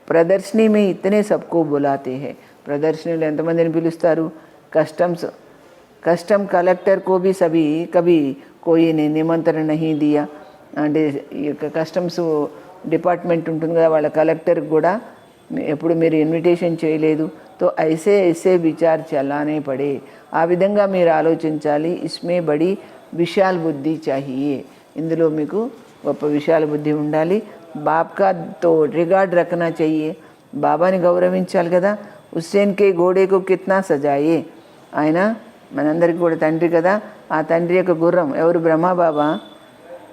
ప్రదర్శని में इतने सबको बुलाते हैं. ప్రదర్శనలో ఎంతమందిని పిలుస్తారు? కస్టమ్స్ कस्टम कलेक्टर को भी सभी कभी कोई ने निमंत्रण नहीं दिया అంటే కస్టమ్స్ డిపార్ట్మెంట్ ఉంటుంది కదా వాళ్ళ కలెక్టర్కి కూడా ఎప్పుడు మీరు ఇన్విటేషన్ చేయలేదు तो ऐसे ऐसे विचार चलाने पड़े ఆ విధంగా మీరు ఆలోచించాలి इसमें बड़ी विशाल बुद्धि चाहिए ఇందులో మీకు గొప్ప విశాల బుద్ధి ఉండాలి బాప్ కా తో రిగార్డ్ రఖనా चाहिए బాబాని గౌరవించాలి కదా హుస్సేన్ కే గోడేకు కిత్నా సజాయే ఆయన మనందరికీ కూడా తండ్రి కదా ఆ తండ్రి యొక్క గుర్రం ఎవరు బ్రహ్మబాబా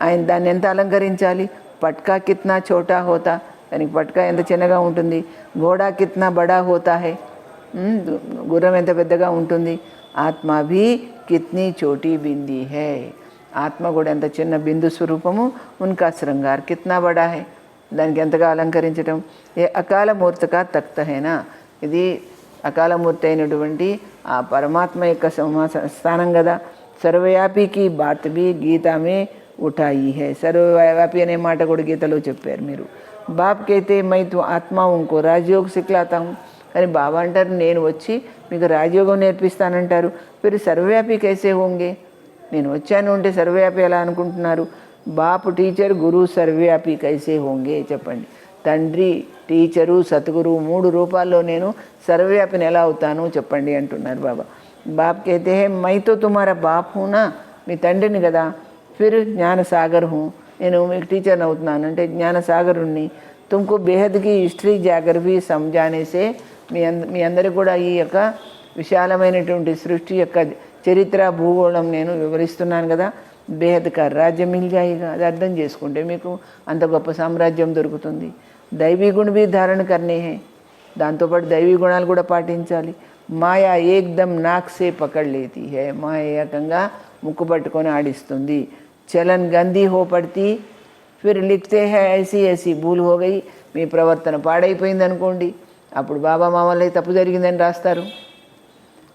ఆయన దాన్ని ఎంత అలంకరించాలి పట్కా కిత్నా చోటా హోతా దానికి పట్కా ఎంత చిన్నగా ఉంటుంది ఘోడా కిత్నా బడా హోతా హై గుర్రం ఎంత పెద్దగా ఉంటుంది ఆత్మ భీ కిత్నీ చోటీ బింది హై ఆత్మ కూడా ఎంత చిన్న బిందు స్వరూపము ఉన్కా శృంగార్ కిత్నా బడా హై దానికి ఎంతగా అలంకరించడం ఏ అకాల మూర్తిగా తక్త హైనా ఇది అకాలమూర్తి అయినటువంటి ఆ పరమాత్మ యొక్క స్థానం కదా సర్వవ్యాపికి బాత్ బి గీతామే ఉఠాయి హై సర్వవ్యాపి అనే మాట కూడా గీతలో చెప్పారు మీరు బాప్ కైతే మై తు ఆత్మ ఇంకో రాజయోగ సిక్లాతా హూँ కానీ బాబా అంటారు నేను వచ్చి మీకు రాజయోగం నేర్పిస్తానంటారు మీరు సర్వవ్యాపి కైసే హోంగే నేను వచ్చాను అంటే సర్వవ్యాపి ఎలా అనుకుంటున్నారు బాప్ టీచర్ గురు సర్వవ్యాపి కైసే హోంగే చెప్పండి తండ్రి టీచరు సద్గురు 3 రూపాల్లో నేను సర్వవ్యాపిని ఎలా అవుతాను చెప్పండి అంటున్నారు బాబా బాప్ కైతే హై మై తో తుమారా బాప్ హూనా మీ తండ్రిని కదా ఫిర్ జ్ఞాన సాగర్ హూ నేను మీకు టీచర్ని అవుతున్నాను అంటే జ్ఞాన సాగరుణ్ణి తుమ్కు బేహద్కి హిస్టరీ జాగ్రఫీ సమజానేసే మీ అందరికి కూడా ఈ యొక్క విశాలమైనటువంటి సృష్టి యొక్క చరిత్ర భూగోళం నేను వివరిస్తున్నాను కదా బేహద్ కా రాజ్యం మిల్ జాయిగా అది అర్థం చేసుకుంటే మీకు అంత గొప్ప సామ్రాజ్యం దొరుకుతుంది దైవీ గుణ भी धारण करने हैं దాంతోపాటు దైవీ గుణాలు కూడా పాటించాలి మాయా ఏకదమ్ నాక్ సే పకడ్ లేతి హై మాయ ఏకంగా ముక్కు పట్టుకొని ఆడిస్తుంది చలన్ గందీ హో పడితే Phir లిఖతే high IC IC Bhool హో గయి మీ ప్రవర్తన పాడైపోయింది అనుకోండి అప్పుడు బాబా మా వల్ల తప్పు జరిగిందని రాస్తారు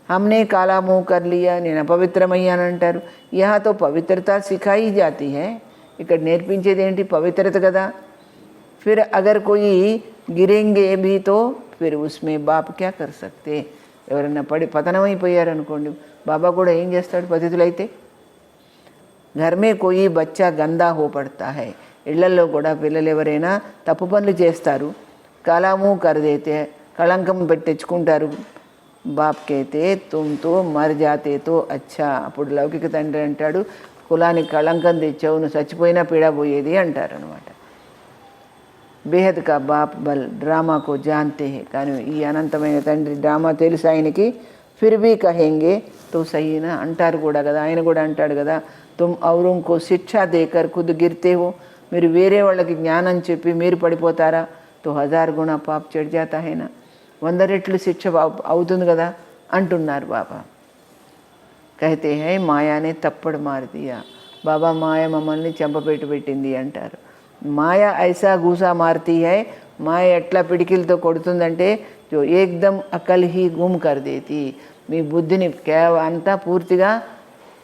हमने काला मुँह कर लिया నేను అపవిత్రమయ్యానంటారు यहाँ तो पवित्रता सिखाई जाती है ఇక్కడ నేర్పించేది ఏంటి పవిత్రత కదా फिर अगर कोई गिरेंगे भी तो फिर उसमें बाप क्या कर सकते ఎవరైనా పడి పతనమైపోయారనుకోండి బాబా కూడా ఏం చేస్తాడు పతితులైతే घर में कोई बच्चा गंदा हो पड़ता है ఇళ్లలో కూడా పిల్లలు ఎవరైనా తప్పు పనులు చేస్తారు కాలాము కరదేతే కళంకం పెట్టి తెచ్చుకుంటారు బాప్ కైతే తుమ్ తో మర్ జాతే తో అచ్చా అప్పుడు లౌకిక తండ్రి అంటాడు కులానికి కళంకం తెచ్చావు నువ్వు చచ్చిపోయినా పీడ పోయేది అంటారు అనమాట బేహద్ కా బాప్ బల్ డ్రామా కో జాన్తే హై కానీ ఈ అనంతమైన తండ్రి డ్రామా తెలుసు ఆయనకి ఫిర్ భీ కహెంగే తో సహీనా అంటారు కూడా కదా ఆయన కూడా అంటాడు కదా తుమ్ ఔరోం కో శిక్షా దేకర్ ఖుద్ గిర్తే హో మీరు వేరే వాళ్ళకి జ్ఞానం చెప్పి మీరు పడిపోతారా తో 1000 గుణ పాప్ చెడ్ జాతా హైనా 100 రెట్లు శిక్ష అవుతుంది కదా అంటున్నారు బాబా కహతే హై మాయానే తప్పడు మార్ దియా బాబా మాయ మమ్మల్ని చెంపపెట్టు పెట్టింది అంటారు మాయ ఐసా గూసా మారుతీ హై మాయ ఎట్లా పిడికిలతో కొడుతుందంటే జో ఏకదమ్ అకల్ హీ గుమ్ కర్ దేతి మీ బుద్ధిని అంతా పూర్తిగా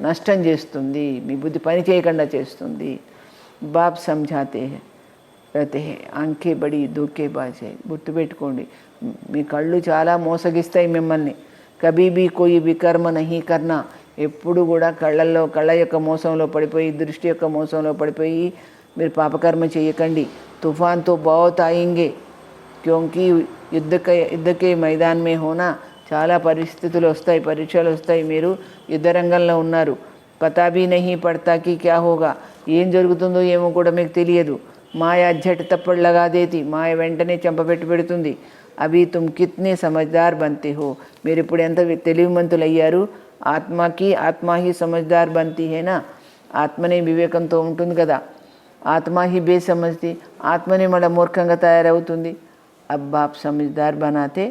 నష్టం చేస్తుంది మీ బుద్ధి పని చేయకుండా చేస్తుంది బాప్ సమझाते हैं कहते हैं ఆంఖే బడి ధోకేబాజ్ హై గుర్తుపెట్టుకోండి మీ కళ్ళు చాలా మోసగిస్తాయి మిమ్మల్ని కభీ భీ కోయి వికర్మ నహీ కర్నా ఎప్పుడు కూడా కళ్ళ యొక్క మోసంలో పడిపోయి దృష్టి యొక్క మోసంలో పడిపోయి మీరు పాపకర్మ చేయకండి తుఫాన్ తో బహుత్ ఆయేంగే క్యోంకి యుద్ధకే మైదాన్ మే హోనా చాలా పరిస్థితులు వస్తాయి పరీక్షలు వస్తాయి మీరు యుద్ధ రంగంలో ఉన్నారు పతా భీ నహీ పడతా కి క్యా హోగా ఏం జరుగుతుందో ఏమో కూడా మీకు తెలియదు మాయ झट తప్పడు లగా దేతి మాయ వెంటనే చెంపపెట్టు పెడుతుంది అభి తుమ్ కిత్నే సమజ్దార్ బంతే హో మీరు ఇప్పుడు ఎంత తెలివిమంతులు అయ్యారు ఆత్మ హీ సమజ్దార్ బంతి హేనా ఆత్మనే వివేకంతో ఉంటుంది కదా ఆత్మ హీ బేసమజ్ది ఆత్మనే మళ్ళీ మూర్ఖంగా తయారవుతుంది అబ్ బాప్ సమజ్దార్ బనాతే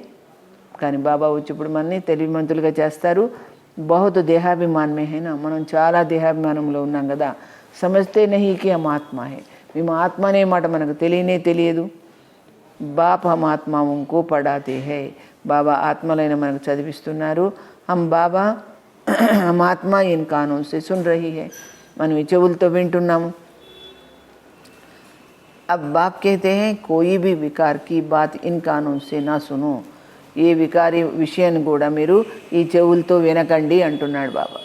కానీ బాబా వచ్చి ఇప్పుడు మనని తెలివిమంతులుగా చేస్తారు బహుత్ దేహాభిమాన్ మే హైనా మనం చాలా దేహాభిమానంలో ఉన్నాం కదా సమజ్తే నహీ కి హమ్ ఆత్మ హై మేము ఆత్మ అనే మాట మనకు తెలియదు బాప్ హమ్ ఆత్మాంకో పడాతే హై బాబా ఆత్మలైన మనకు చదివిస్తున్నారు హమ్ బాబా హమ్ ఆత్మ ఇన్ కానోన్ సే సున్ రహీ హై మనం ఈ చెవులతో వింటున్నాము अब बाप कहते हैं कोई भी विकार की बात इन कानों से ना सुनो ఏ వికారి విషయాన్ని కూడా మీరు ఈ చెవులతో వినకండి అంటున్నాడు బాబా.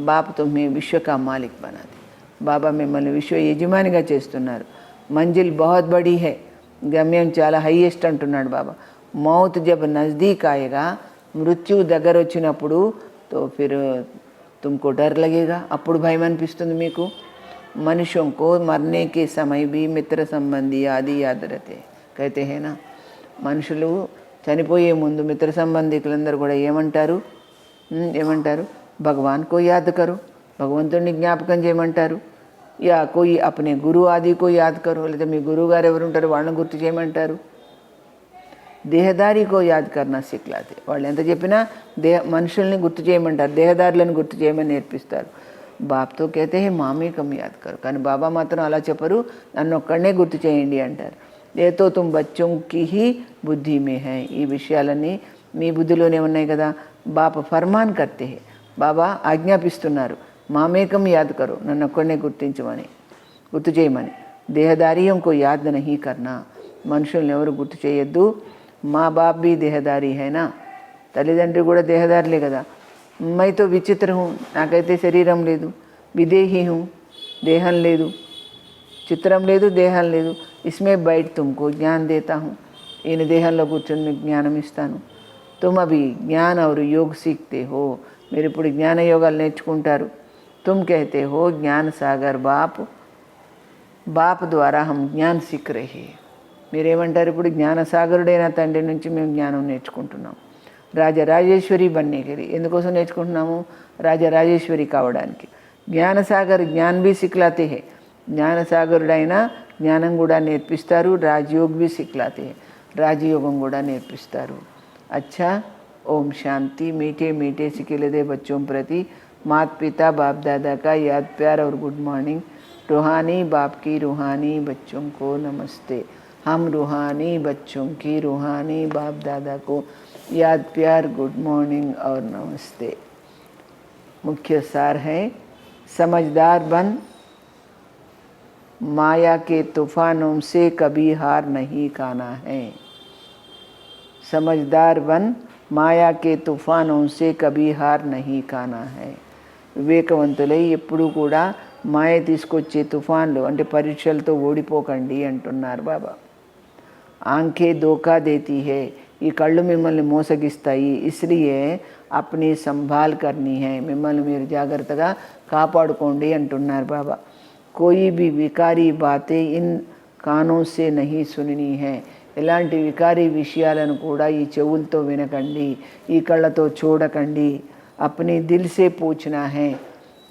బాప్ తుమ్మే విశ్వ కా మాలిక్ బనాది. బాబా మిమ్మల్ని విశ్వ యజమానిగా చేస్తున్నారు. మంజిల్ బహుత్ బడీ హై, గమ్యం చాలా హైయెస్ట్ అంటున్నాడు బాబా. మౌత్ జబ్ నజదీక్ ఆయేగా, మృత్యు దగ్గర వచ్చినప్పుడు తో ఫిర్ తుమ్కో డర్ लगेगा, అప్పుడు భయం అనిపిస్తుంది మీకు. మనుషుం కో మర్నే కే సమయ భీ మిత్ర సంబంధి ఆది యాద్ రహతే కైతే హే నా. మనుషులు చనిపోయే ముందు మిత్ర సంబంధికులందరూ కూడా ఏమంటారు? భగవాన్ కో యాద్ కరో, భగవంతుడిని జ్ఞాపకం చేయమంటారు. యా కోయి అప్నే గురు ఆది కో యాద్ కరో, లేదా మీ గురువు గారు ఎవరు ఉంటారు వాళ్ళని గుర్తు చేయమంటారు. దేహదారికో యాద్ కర్నా సిక్లాతే, వాళ్ళు ఎంత చెప్పినా మనుషుల్ని గుర్తు చేయమంటారు, దేహదారులను గుర్తు చేయమని నేర్పిస్తారు. బాప్తో కేతే హే మామే కమ్ యాద్ కరు, కానీ బాబా మాత్రం అలా చెప్పరు, నన్ను ఒక్కడనే గుర్తు చేయండి అంటారు. ఏతో తుమ్ బచ్చోంకి హీ బుద్ధి మే హై, ఈ విషయాలన్నీ మీ బుద్ధిలోనే ఉన్నాయి కదా. బాప ఫర్మాన్ కర్తే హే, బాబా ఆజ్ఞాపిస్తున్నారు. మామేకం యాద్ కరు, నన్ను ఒక్కడనే గుర్తు చేయమని. దేహదారియం కో యాద్ నహీ కర్నా, మనుషుల్ని ఎవరు గుర్తు చేయొద్దు. మా బాప్ బీ దేహదారి హైనా, తల్లిదండ్రి కూడా దేహదారులే కదా. మైతో విచిత్ర హూ, నాకైతే శరీరం లేదు. విదేహీ హూ, దేహం లేదు. చిత్రం లేదు, దేహం లేదు. ఇస్మే బయట తుమ్కో జ్ఞాన్ దేతా హూ, ఈయన దేహంలో కూర్చొని మీకు జ్ఞానం ఇస్తాను. తుమ్ అభి జ్ఞాన్ ఔర్ యోగ్ సీఖతే హో, మీరు ఇప్పుడు జ్ఞాన యోగాలు నేర్చుకుంటారు. తుమ్ कहते हो ज्ञान सागर బాప్ ద్వారా హమ్ జ్ఞాన్ సీఖ్ రహే. మీరేమంటారు? ఇప్పుడు జ్ఞానసాగరుడైన తండ్రి నుంచి మేము జ్ఞానం నేర్చుకుంటున్నాం. రాజరాజేశ్వరి బన్నేగిరి, ఎందుకోసం నేర్చుకుంటున్నాము? రాజరాజేశ్వరి కావడానికి. జ్ఞానసాగర్ జ్ఞాన్ బీ సిక్లాతే హే, జ్ఞానసాగరుడైన జ్ఞానం కూడా నేర్పిస్తారు. రాజయోగ్ బీ సిక్లాతే హే, రాజయోగం కూడా నేర్పిస్తారు. అచ్చా, ఓం శాంతి. మీఠే మీఠే సిఖిలదే బచ్చోं प्रति मात पिता बाप दादा का याद प्यार और गुड मॉर्निंग. रूहानी बाप की रूहानी बच्चों को नमस्ते. हम रूहानी बच्चों की रूहानी बाप दादा को याद प्यार गुड मॉर्निंग और नमस्ते. मुख्य सार है, समझदार बन, माया के तूफानों से कभी हार नहीं खाना है. समझदार बन, మాయా కే తుఫానోं से कभी हार नहीं खाना है. వివేకవంతులై ఎప్పుడూ కూడా మాయ తీసుకొచ్చే తుఫాన్లు అంటే పరీక్షలతో ఓడిపోకండి అంటున్నారు బాబా. ఆంఖే ధోకా దేతీ హే, ఈ కళ్ళు మిమ్మల్ని మోసగిస్తాయి. ఇస్లియే అప్ని సంభాల్ కర్నీ హై, మిమ్మల్ని మీరు జాగ్రత్తగా కాపాడుకోండి అంటున్నారు బాబా. కోయి భీ వికారీ బాతే in Kano say Nahi సుననీ high, ఎలాంటి వికారీ విషయాలను కూడా ఈ చెవులతో వినకండి, ఈ కళ్ళతో చూడకండి. అప్ని దిల్ సే పూఛనా హై,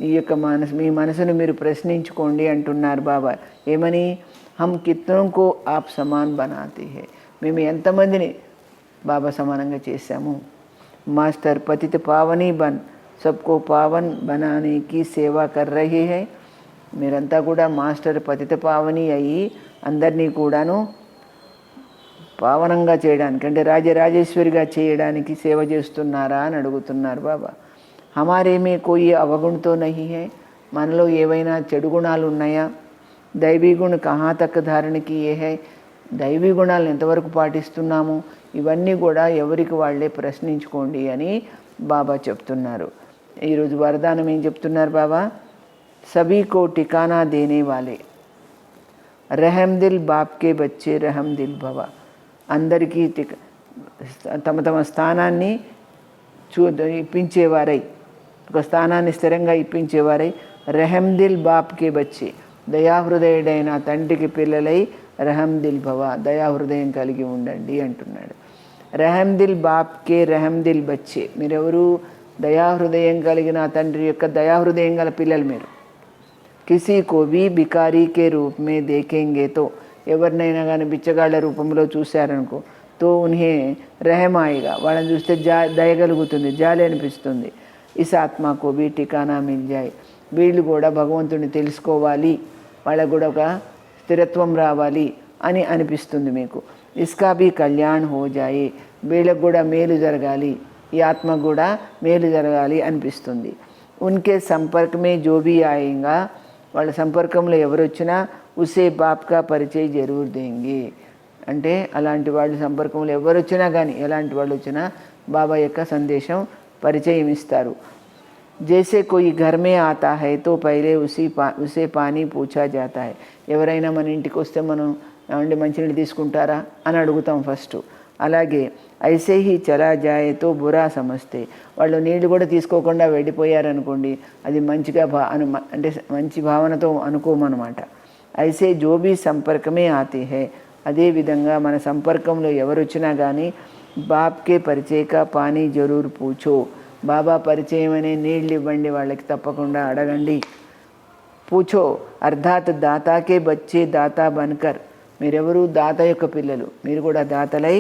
ఈ యొక్క మీ మనసును మీరు ప్రశ్నించుకోండి అంటున్నారు బాబా. ఏమని? హమ్ కిత్నోं को आप समान बनाते हैं, మేము ఎంతమందిని బాబా సమానంగా చేశాము. మాస్టర్ పతిత పావని బన్ సబ్కో పావన్ బనానే కి సేవా కర్ రహే హై, మీరంతా కూడా మాస్టర్ పతిత పావని అయ్యి అందరినీ కూడాను పావనంగా చేయడానికి అంటే రాజరాజేశ్వరిగా చేయడానికి సేవ చేస్తున్నారా అని అడుగుతున్నారు బాబా. హమారే మే కోయి అవగుణతో నహీ హై, మనలో ఏవైనా చెడు గుణాలు ఉన్నాయా? దైవీ గుణ కహా తక్ ధారణ కియే హై, దైవీ గుణాలను ఎంతవరకు పాటిస్తున్నాము? ఇవన్నీ కూడా ఎవరికి వాళ్ళే ప్రశ్నించుకోండి అని బాబా చెప్తున్నారు. ఈరోజు వరదానం ఏం చెప్తున్నారు బాబా? సభీ కో ఠికానా దేనే వాలే, రహమ్ దిల్ బాప్ కే బచ్చే రహమ్ దిల్ భవ. అందరికీ తమ తమ స్థానాన్ని ఇప్పించేవారై, ఒక స్థానాన్ని స్థిరంగా ఇప్పించేవారై, రహమ్ దిల్ బాప్ కే బచ్చే, దయాహృదయుడైన తండ్రికి పిల్లలై రహమ్ దిల్ భవ, దయాహృదయం కలిగి ఉండండి అంటున్నాడు. రహమ్ దిల్ బాప్ కే రహమ్ దిల్ బచ్చే, మీరెవరు? దయాహృదయం కలిగిన తండ్రి యొక్క దయాహృదయం గల పిల్లలు మీరు. కిసీ కో భీ బికారీ కే రూప్ మే దేఖేంగే తో, ఎవరినైనా కానీ బిచ్చగాళ్ళ రూపంలో చూశారనుకో, తో ఉన్హే రహమ్ ఆయేగా, వాళ్ళని చూస్తే దయగలుగుతుంది, జాలి అనిపిస్తుంది. ఇస్ ఆత్మకు భీ ఠికానా మిల్ జాయ్, వీళ్ళు కూడా భగవంతుడిని తెలుసుకోవాలి, వాళ్ళకు కూడా ఒక స్థిరత్వం రావాలి అని అనిపిస్తుంది మీకు. ఇస్కా భీ కళ్యాణ్ హో జాయే, వీళ్ళకు కూడా మేలు జరగాలి, ఈ ఆత్మకు కూడా మేలు జరగాలి అనిపిస్తుంది. ఉన్కే సంపర్కమే జో భీ ఆయేగా, వాళ్ళ సంపర్కంలో ఎవరు వచ్చినా ఉసే బాప్ కా పరిచయ జరూర్ దేంగే, అంటే అలాంటి వాళ్ళ సంపర్కంలో ఎవరు వచ్చినా కానీ ఎలాంటి వాళ్ళు వచ్చినా బాబా యొక్క సందేశం పరిచయం ఇస్తారు. जैसे कोई घर में आता है तो पहले उसे पानी पूछा जाता है. ఎవరైనా మన ఇంటికి వస్తే మనం ఏమంటే మంచినీళ్ళు తీసుకుంటారా అని అడుగుతాం ఫస్ట్. అలాగే ఐసే హీ చలా జాయే తో బురా సమస్తే, వాళ్ళు నీళ్లు కూడా తీసుకోకుండా వెళ్ళిపోయారనుకోండి అది మంచిగా అంటే మంచి భావనతో అనుకోమన్నమాట. ఐసే జో భీ సంపర్కమే ఆతే హై, అదేవిధంగా మన సంపర్కంలో ఎవరు వచ్చినా కానీ బాప్కే పరిచయక పానీ జరూర్ పూచో, బాబా పరిచయం అనే నీళ్ళు ఇవ్వండి వాళ్ళకి, తప్పకుండా అడగండి. పూచో అర్థాత్ దాతాకే బచ్చే దాతా బన్కర్, మీరెవరు దాత యొక్క పిల్లలు, మీరు కూడా దాతలై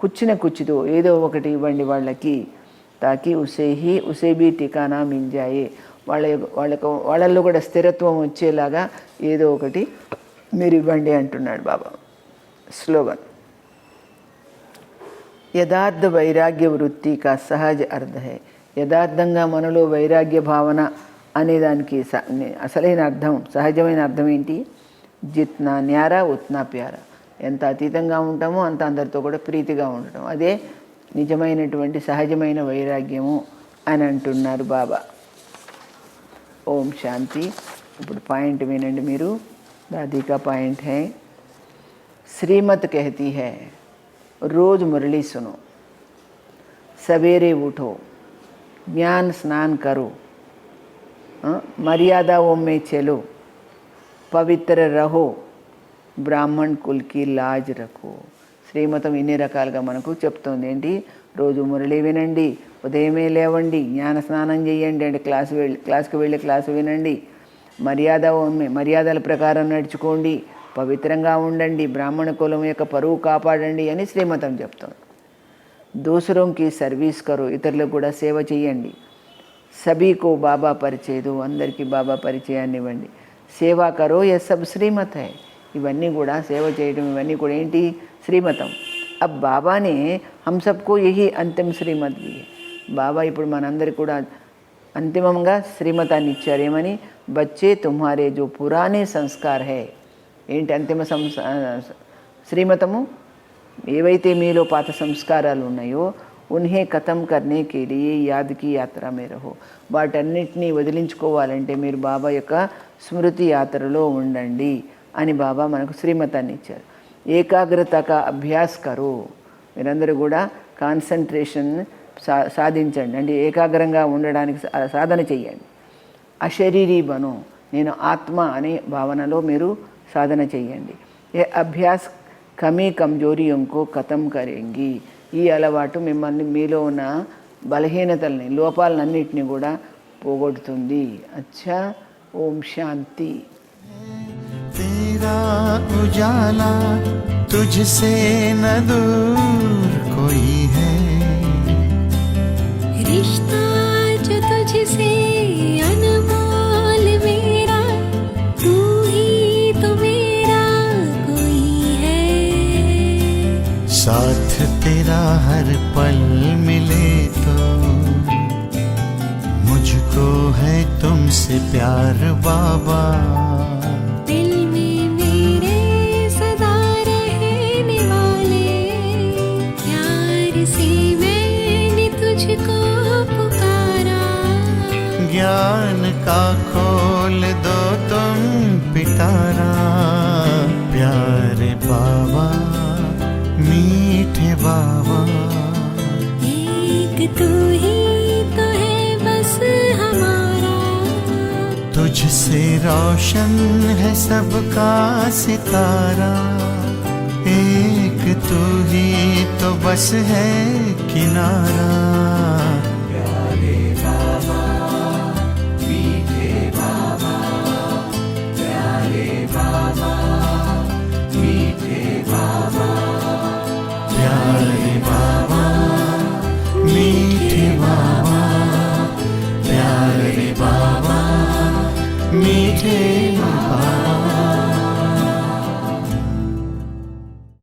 కుచ్చిన కుచ్చితో ఏదో ఒకటి ఇవ్వండి వాళ్ళకి. తాకి ఉసే భీ ఠికానా మిల్ జాయే, వాళ్ళల్లో కూడా స్థిరత్వం వచ్చేలాగా ఏదో ఒకటి మీరు ఇవ్వండి అంటున్నాడు బాబా. స్లోగన్ యథార్థ వైరాగ్య వృత్తి కా సహజ అర్థ హై. యథార్థంగా మనలో వైరాగ్య భావన అనేదానికి అసలైన అర్థం, సహజమైన అర్థం ఏంటి? జిత్నా న్యారా ఉత్నా ప్యారా, ఎంత అతీతంగా ఉంటామో అంత అందరితో కూడా ప్రీతిగా ఉండటం, అదే నిజమైనటువంటి సహజమైన వైరాగ్యము అని అంటున్నారు బాబా. ఓం శాంతి. ఇప్పుడు పాయింట్ వినండి మీరు. दादी का पॉइंट है, श्रीमत कहती है रोज़ मुरली सुनो, सवेरे उठो, ज्ञान स्नान करो, मर्यादाओं में चलो, పవిత్ర రహో, బ్రాహ్మణ్ కుల్కి లాజ్ రఖో. శ్రీమతం ఇన్ని రకాలుగా మనకు చెప్తుంది. ఏంటి? రోజు మురళి వినండి, ఉదయమే లేవండి, జ్ఞాన స్నానం చేయండి, అంటే క్లాస్కి వెళ్ళి క్లాసు వినండి, మర్యాదల ప్రకారం నడుచుకోండి, పవిత్రంగా ఉండండి, బ్రాహ్మణ కులం యొక్క పరువు కాపాడండి అని శ్రీమతం చెప్తుంది. దూసరోంకి సర్వీస్ కరో, ఇతరులకు కూడా సేవ చేయండి. సభీకో బాబా పరిచయదు, అందరికీ బాబా పరిచయాన్ని ఇవ్వండి. సేవా కరో యह सब శ్రీమత్ है, ఇవన్నీ కూడా సేవ చేయడం, ఇవన్నీ కూడా ఏంటి? శ్రీమతం. అబ్ బాబానే హమ్ సబ్కో యహీ అంతిమ శ్రీమత్ भी है. బాబా ఇప్పుడు మనందరికీ కూడా అంతిమంగా శ్రీమతాన్ని ఇచ్చారు. ఏమని? బచ్చే తుమ్హారే జో పురానే సంస్కార్ హై. ఏంటి అంతిమ శ్రీమతము? ఏవైతే మీలో పాత సంస్కారాలు ఉన్నాయో ఉన్హే ఖతం కర్నే కే లియే యాద్ కి యాత్ర మే రహో, వాటన్నిటినీ వదిలించుకోవాలంటే మీరు బాబా యొక్క స్మృతి యాత్రలో ఉండండి అని బాబా మనకు శ్రీమతాన్ని ఇచ్చారు. ఏకాగ్రతక అభ్యాస్ కరో, మీరందరూ కూడా కాన్సన్ట్రేషన్ సాధించండి, అంటే ఏకాగ్రంగా ఉండడానికి సాధన చెయ్యండి. అశరీరీ బనో, నేను ఆత్మ అనే భావనలో మీరు సాధన చెయ్యండి. ఏ అభ్యాస్ కమీ కమ్జోరియంకో ఖతం కరేంగి, ఈ అలవాటు మిమ్మల్ని మీలో ఉన్న బలహీనతల్ని, లోపాలన్నింటినీ కూడా పోగొడుతుంది. అచ్చా. ఓం శాంతి. तेरा उजाला तुझसे न दूर कोई है, रिश्ता जो तुझसे अनमोल मेरा, तू ही तो मेरा कोई है. साथ तेरा हर पल मिले तो मुझको है तुमसे प्यार बाबा. दिल में मेरे सदा रहने वाले, प्यार से मैंने तुझको पुकारा. ज्ञान का खोल दो तुम पिटारा, प्यारे बाबा मीठे बाबा. एक तू ही तो है बस हमारा, तुझसे रोशन है सबका सितारा. एक तू ही तो बस है किनारा,